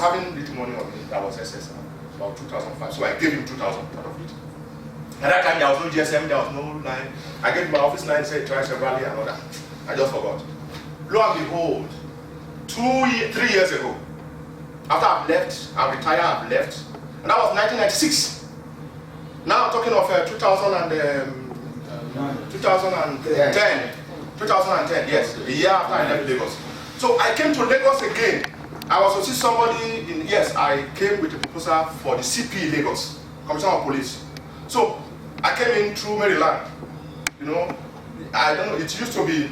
having little money on me. That was SSR, about 2005. So I gave him 2,000 out of it. At that time, there was no GSM, there was no line. I gave my office line, said try severally and all that. I just forgot. Lo and behold, 3 years ago, after I've left, I've retired, I've left, and that was 1996. Now I'm talking of 2010, yes, a year after I left Lagos. So I came to Lagos again. I was to see somebody in, yes, I came with a proposal for the CP Lagos, Commissioner of Police. So I came in through Maryland. You know, I don't know, it used to be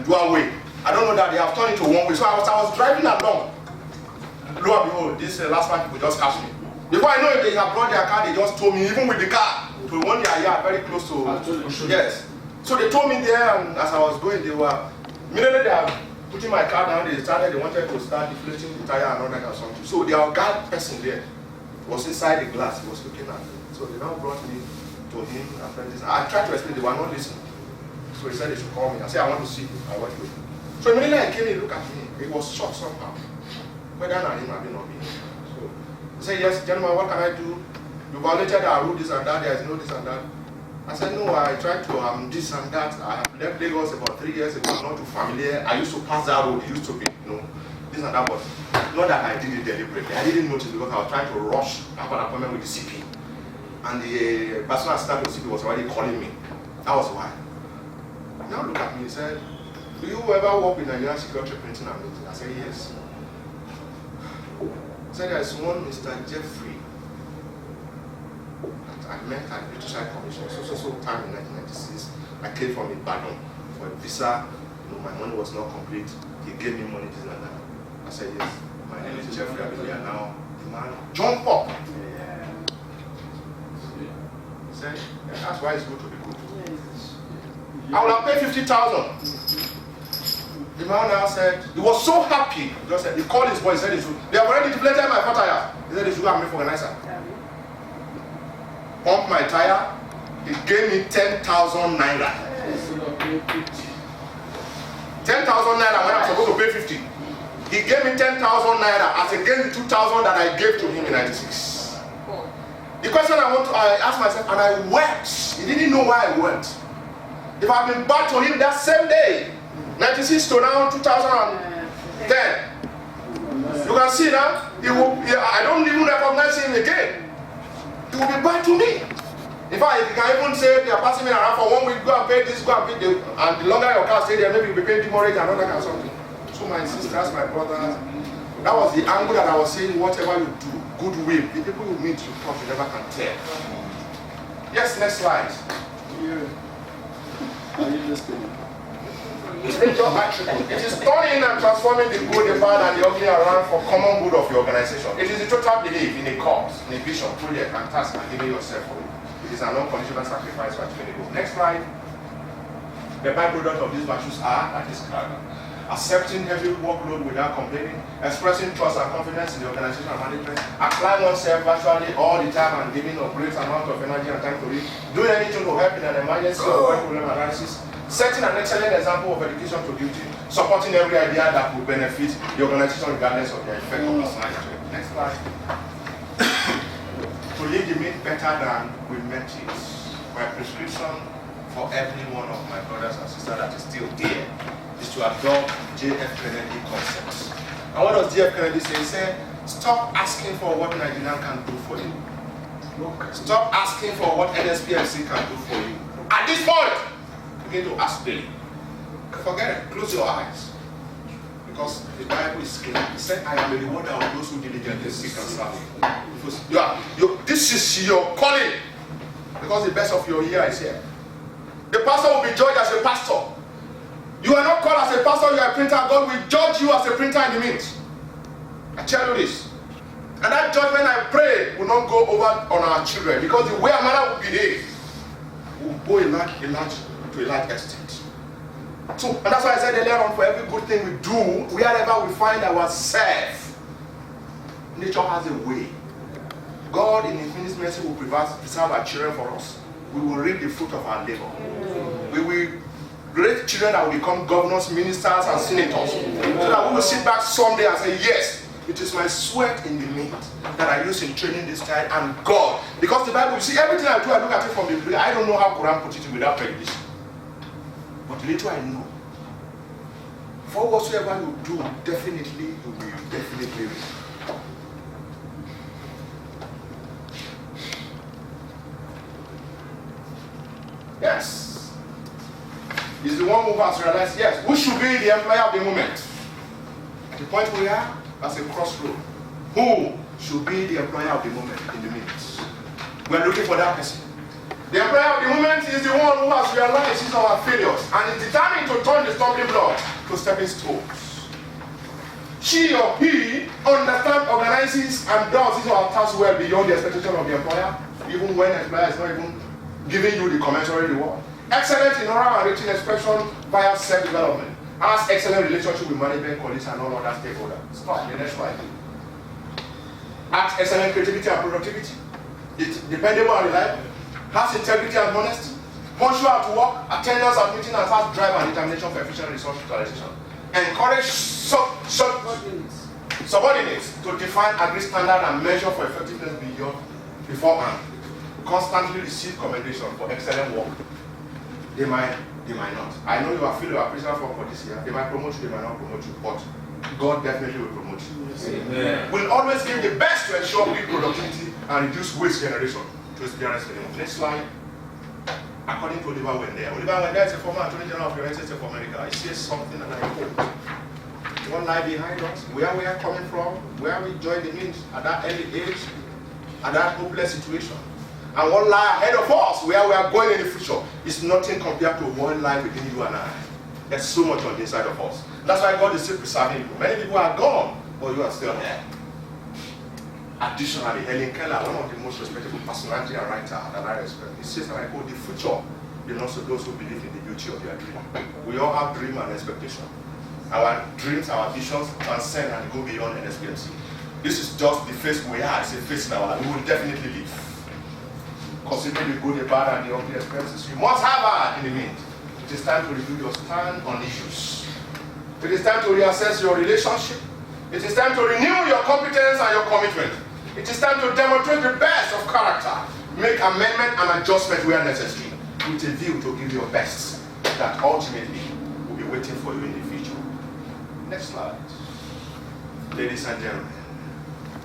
dual way. I don't know that they have turned it to one way. So I was driving along. Lo and behold, this last man people just catch me. Before I know it, they have brought their car, they just told me, even with the car, to one their yard very close to, yes. So they told me there, and as I was going, they were, immediately they are putting my car down, they wanted to start deflating the tire and all that or something. So the guard person there was inside the glass, he was looking at me. So they now brought me to him, apprentice. I tried to explain, they were not listening. So he said they should call me. I said, I want to see you. I want to. So immediately I came in, look at me. It was shocked somehow. Whether or not him have been not been. So he said, yes, gentlemen, what can I do? You violated our rule, this and that, there is no this and that. I said, no, I tried to this and that. I have left Lagos about 3 years ago, I'm not too familiar. I used to pass that road, it used to be, you know, this and that, but not that I did it deliberately. I didn't notice because I was trying to rush. I have an appointment with the CP. And the personal assistant of the CP was already calling me. That was why. Now look at me, he said, do you ever work with Nigerian Security Printing and Meeting? I said, yes. He said, there is one Mr. Jeffrey that I met at the British High Commission, so time in 1996. I came from Ibadan for a visa. You know, my money was not complete. He gave me money, this and that. I said, yes, my name is Jeffrey. We are now the man. Jump up. He said, yeah, that's why it's good to be good. I will have paid 50,000. The man now said, he was so happy. Just said, he called his boy, he said, they have already deflated my tire. He said, they should go and make organizer. Pump my tire, he gave me 10,000 naira. 10,000 naira when I'm supposed to pay 50. He gave me 10,000 naira as against the 2,000 that I gave to him in 96. The question I asked myself, and I wept. He didn't know why I wept. If I've been back to him that same day, 96 to now 2010, you can see now, I don't even recognize him again. He will be back to me. In fact, you can even say they are passing me around for 1 week, go and pay this, go and pay this, and the longer your car stay there, maybe you'll be paying demurrage and all that kind of something. So my sisters, my brothers, that was the angle that I was saying, whatever you do, goodwill, the people you meet, you talk, you never can tell. Yes, next slide. Are you listening? It is turning and transforming the good, the bad, and the ugly around for common good of your organization. It is the total belief in a cause, in a vision, project, and task, and giving yourself for it. It is an unconditional sacrifice for achieving the goal. Next slide. The byproduct of these virtues are, that is accepting heavy workload without complaining, expressing trust and confidence in the organization and management, applying oneself virtually all the time and giving a great amount of energy and time to it, doing anything to help in an emergency or problem analysis, setting an excellent example of education to duty, supporting every idea that will benefit the organization regardless of the effect of personality. Next slide. To leave the meat better than we met it. My prescription for every one of my brothers and sisters that is still here is to adopt J.F. Kennedy concepts. And what does J.F. Kennedy say? He said, stop asking for what Nigerian can do for you. Stop asking for what NSPMC can do for you. At this point, begin to ask daily. Forget it. Close your eyes. Because the Bible is clear. He said, I am the rewarder of those who diligently seek and serve. This is your calling. Because the best of your year is here. The pastor will be judged as a pastor. You are not called as a pastor, you are a printer. God will judge you as a printer in the mint. I tell you this. And that judgment, I pray, will not go over on our children. Because the way a mother will behave will go to a large extent. So, and that's why I said earlier on, for every good thing we do, wherever we find ourselves, nature has a way. God in His mercy will preserve our children for us. We will reap the fruit of our labor. We will raise children that will become governors, ministers, and senators. So that we will sit back someday and say, yes, It is my sweat in the meat that I use in training this child and God. Because the Bible, you see, everything I do, I look at it from the Bible. I don't know how Quran put it without prejudice. But little I know. For whatsoever you do, definitely you will definitely reap. Yes. He's the one who has realized, yes, who should be the employer of the moment? At the point we are, as a crossroad. Who should be the employer of the moment in the minutes? We are looking for that person. The employer of the moment is the one who has realized his our failures and is determined to turn the stumbling block to stepping stones. She or he understands, organizes, and does his or her tasks well beyond the expectation of the employer, even when the employer is not even giving you the commensurate reward. Excellent in oral and written expression via self-development. Has excellent relationship with management, colleagues, and all other stakeholders. Stop the next slide. Has excellent creativity and productivity. It's dependable and reliable. Has integrity and honesty. Punctual at work, attendance at meetings, and has drive and determination for efficient resource utilization. Encourage subordinates to define, agree standard, and measure for effectiveness beyond beforehand. Constantly receive commendation for excellent work. They might not. I know you are feeling appreciated for this year. They might promote you, they might not promote you, but God definitely will promote you. Amen. We'll always give the best to ensure quick productivity and reduce waste generation. To experience the next slide. According to Oliver Wendell. Oliver Wendell is a former Attorney General of the United States of America. He says something and I quote. One lie behind us, where we are coming from, where we joined the means at that early age, at that hopeless situation. And one lie ahead of us, where we are going in the future, is nothing compared to one lie within you and I. There's so much on the inside of us. That's why God is still preserving you. Many people are gone, but you are still here. Additionally, Helen Keller, one of the most respectable personality and writer that I respect, he says that I quote, the future belongs to those who believe in the beauty of their dream. We all have dream and expectation. Our dreams, our visions transcend and go beyond NSPMC. This is just the phase we are. It's a phase in our life. We will definitely live. Considering the good, the bad, and the ugly experiences, you must have her in the mean. It is time to review your stand on issues. It is time to reassess your relationship. It is time to renew your competence and your commitment. It is time to demonstrate the best of character. Make amendment and adjustment where necessary, with a view to give your best that ultimately will be waiting for you in the future. Next slide. Ladies and gentlemen,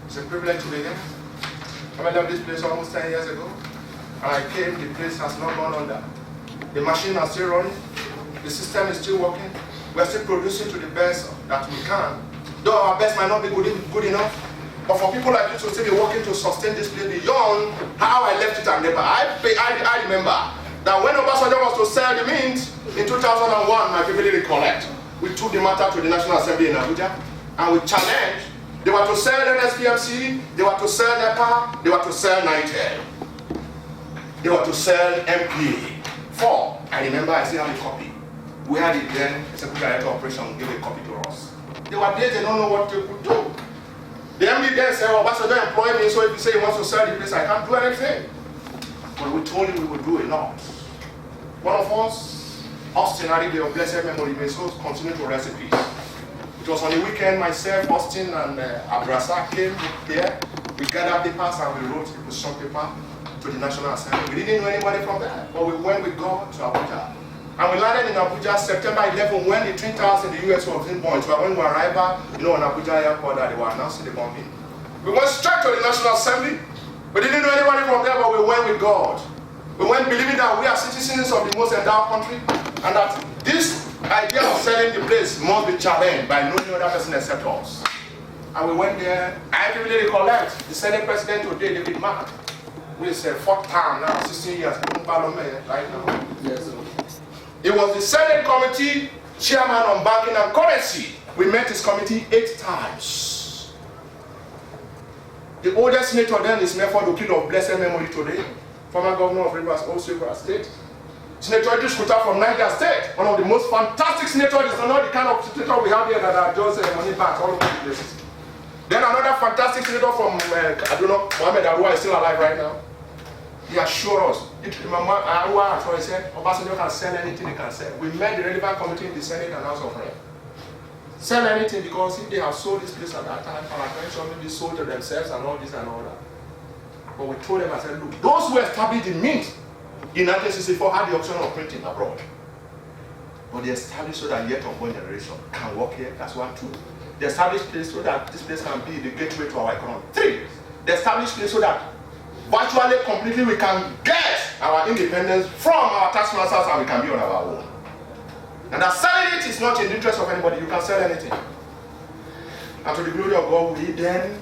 it's a privilege to be here. I left this place almost 10 years ago. And I came, the place has not gone under. The machine is still running. The system is still working. We are still producing to the best that we can. Though our best might not be good enough. But for people like you to still be working to sustain this place beyond how I left it and never. I remember that when Obasanjo was to sell the mint in 2001, I vividly recollect, we took the matter to the National Assembly in Abuja and we challenged. They were to sell NSPMC, they were to sell NEPA, they were to sell NITEL. They were to sell MPA. 4, I remember I still have a copy. We had it then, the Secretary Director of Operations gave a copy to us. They were there, they don't know what they could do. The MD then said, well, Obasanjo employed me, so if he say he wants to sell the place, I can't do anything. But we told him we would do a lot. One of us, Austin, I think of blessed memory, may so continue to rest in peace. It was on the weekend, myself, Austin, and Abrasa came here. We gathered papers and we wrote a position paper to the National Assembly. We didn't know anybody from there, but we went with God to Abuja. And we landed in Abuja September 11 when the Twin Towers in the US were being bombed. So when we arrived, on Abuja airport, they were announcing the bombing. We went straight to the National Assembly. We didn't know anybody from there, but we went with God. We went believing that we are citizens of the most endowed country, and that this idea of selling the place must be challenged by no other person except us. And we went there. I really recollect the Senate President today, David Mark, who is a 4th term now, 16 years, right now. Yes, sir. It was the Senate Committee Chairman on Banking and Currency. We met his committee 8 times. The oldest senator then is Mefod Okilo of blessed memory today, former governor of Rivers State. Senator Idris Kuta from Niger State, one of the most fantastic senators. It's not the kind of senator we have here that are just money back all over the places. Then another fantastic senator from, Mohamed Arua is still alive right now. He assured us, Arua said, Obasanjo can sell anything he can sell. We met the relevant committee in the Senate and House of Rep. sell anything, because if they have sold this place at that time, attention, maybe sold to themselves and all this and all that. But we told them, I said, look, those who established the mint in 1964 had the option of printing abroad. But they established so that yet unborn generation can work here. That's 1, 2. They established place so that this place can be the gateway to our economy. 3. They established place so that virtually, completely, we can get our independence from our taskmasters and we can be on our own. And that selling it is not in the interest of anybody. You can sell anything. And to the glory of God, we then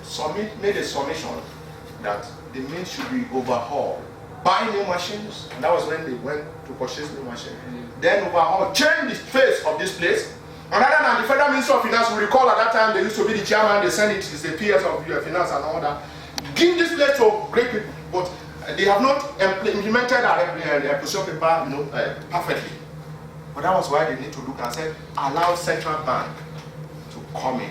made a submission that the mint should be overhauled. Buy new machines, and that was when they went to purchase new machines. Then overhaul, change the face of this place. And other than the Federal Ministry of Finance, we recall at that time they used to be the chairman, they sent it to the PS of Finance and all that. Give this place to great people, but they have not implemented our position paper, perfectly. But that was why they need to look and say, allow central bank to come in,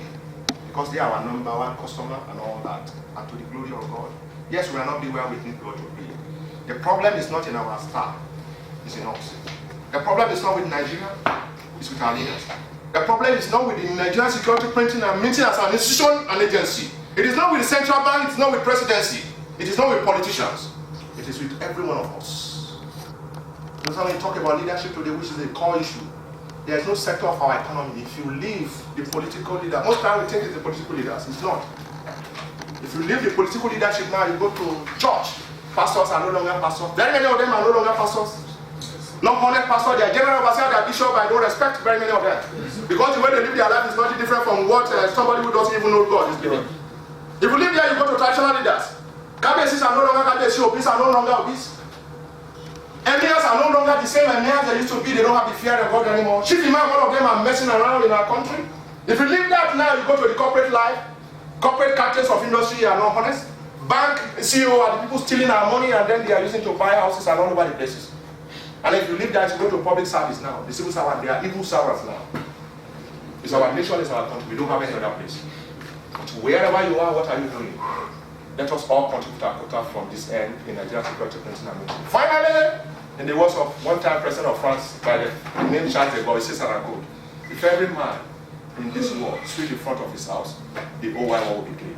because they are our number 1 customer and all that, and to the glory of God. Yes, we will not be where we think God will be. The problem is not in our staff, it's in us. The problem is not with Nigeria, it's with our leaders. The problem is not with the Nigerian Security Printing and Minting as an institution and agency. It is not with the central bank, it's not with presidency. It is not with politicians. It is with every one of us. That's why when you talk about leadership today, which is a core issue, there is no sector of our economy. If you leave the political leader, most times we think it's the political leaders, it's not. If you leave the political leadership now, you go to church, pastors are no longer pastors. Very many of them are no longer pastors. Not 100 pastors, they are general overseer, they are bishop, I don't respect very many of them. Because the way they live their life is not different from what somebody who doesn't even know God is living. If you live there, you go to traditional leaders. Cabbages are no longer cabbages, obese are no longer obese. Emirs are no longer the same emirs they used to be, they don't have the fear of God anymore. Chief Imam, all of them are messing around in our country. If you leave that now, you go to the corporate life, corporate captains of industry are not honest. Bank CEO are the people stealing our money and then they are using to buy houses and all over the places. And if you leave that, you go to public service now. The civil servants, they are evil servants now. It's our nation, it's our country. We don't have any other place. But wherever you are, what are you doing? Let us all contribute our quota from this end in Nigerian security printing and minting. Finally, in the words of one-time president of France by the name Charles de Gaulle, he says, if every man in this world sweep in front of his house, the whole wide world will be clean.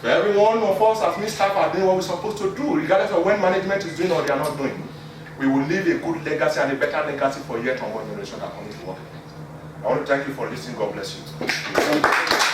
If every one of us as ministers are doing what we're supposed to do, regardless of when management is doing or they are not doing, we will leave a good legacy and a better legacy for yet unborn generation that comes to work. I want to thank you for listening. God bless you.